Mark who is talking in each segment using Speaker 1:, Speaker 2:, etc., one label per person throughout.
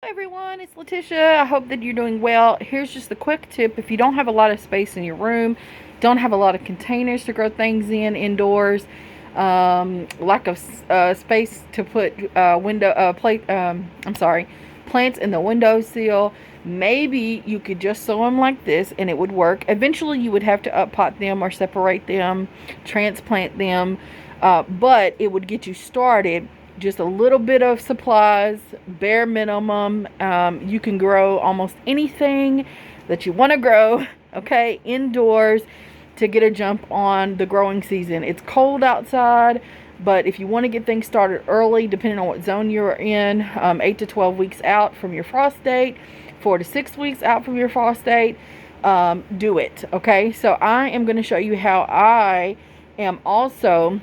Speaker 1: Hi everyone, it's Letitia. I hope that you're doing well. Here's just a quick tip. If you don't have a lot of space in your room, don't have a lot of containers to grow things in indoors, lack of space to put plants in the windowsill, maybe you could just sow them like this and it would work. Eventually you would have to uppot them or separate them, transplant them, but it would get you started. Just a little bit of supplies, bare minimum. You can grow almost anything that you want to grow, okay, indoors to get a jump on the growing season. It's cold outside, but if you want to get things started early, depending on what zone you're in, 8 to 12 weeks out from your frost date, 4 to 6 weeks out from your frost date, do it, okay? So I am going to show you how I am also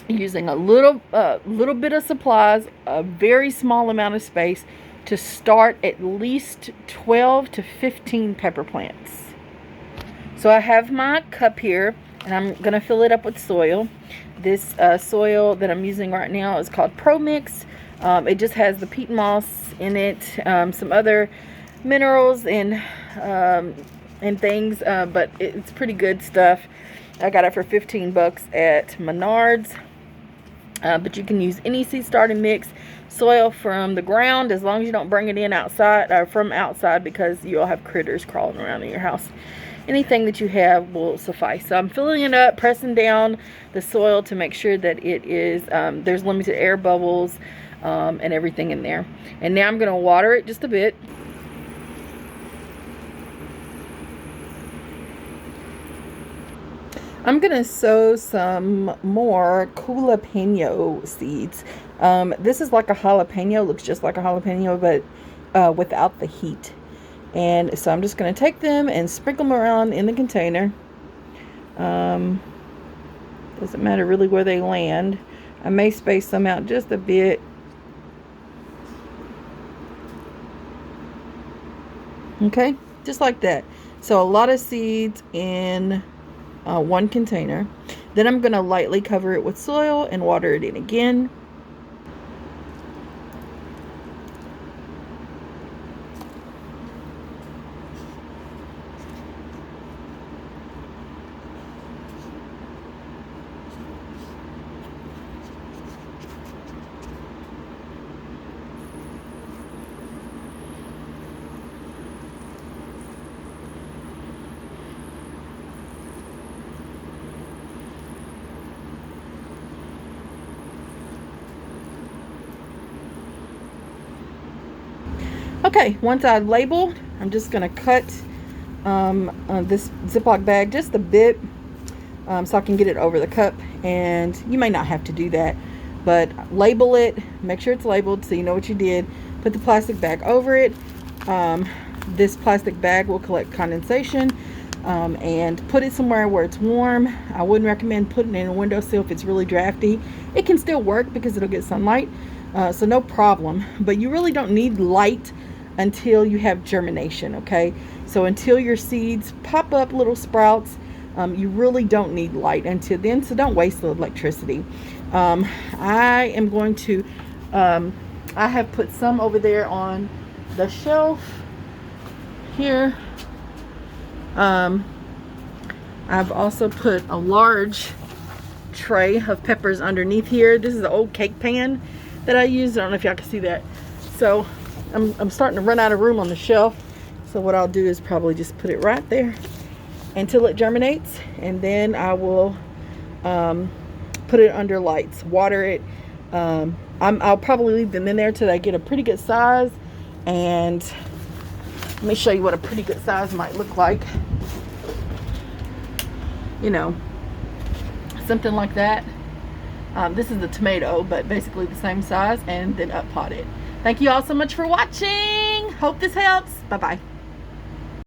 Speaker 1: using a little bit of supplies, a very small amount of space to start at least 12 to 15 pepper plants. So I have my cup here and I'm going to fill it up with soil. This soil that I'm using right now is called Pro Mix. It just has the peat moss in it, some other minerals and things, but it's pretty good stuff. I got it for 15 bucks at Menards. But you can use any seed starting mix, soil from the ground, as long as you don't bring it in outside or from outside, because you'll have critters crawling around in your house. Anything that you have will suffice. So I'm filling it up, pressing down the soil to make sure that it is there's limited air bubbles and everything in there. And now I'm going to water it just a bit. I'm going to sow some more jalapeno seeds. This is like a jalapeno, looks just like a jalapeno, but without the heat. And so I'm just going to take them and sprinkle them around in the container. Doesn't matter really where they land. I may space them out just a bit. Okay, just like that. So a lot of seeds in one container. Then I'm going to lightly cover it with soil and water it in again. Okay, once I've labeled, I'm just going to cut this Ziploc bag just a bit so I can get it over the cup. And you may not have to do that, but label it, make sure it's labeled so you know what you did. Put the plastic bag over it. This plastic bag will collect condensation and put it somewhere where it's warm. I wouldn't recommend putting it in a windowsill if it's really drafty. It can still work because it'll get sunlight, so no problem. But you really don't need light until you have germination, okay? So until your seeds pop up little sprouts, you really don't need light until then, so don't waste the electricity. I am going to, I have put some over there on the shelf here. I've also put a large tray of peppers underneath here. This is an old cake pan that I used. I don't know if y'all can see that. So I'm starting to run out of room on the shelf. So what I'll do is probably just put it right there until it germinates, and then I will put it under lights, water it. I'll probably leave them in there till I get a pretty good size, and let me show you what a pretty good size might look like. You know, something like that. This is the tomato, but basically the same size, and then up pot it. Thank you all so much for watching. Hope this helps. Bye-bye.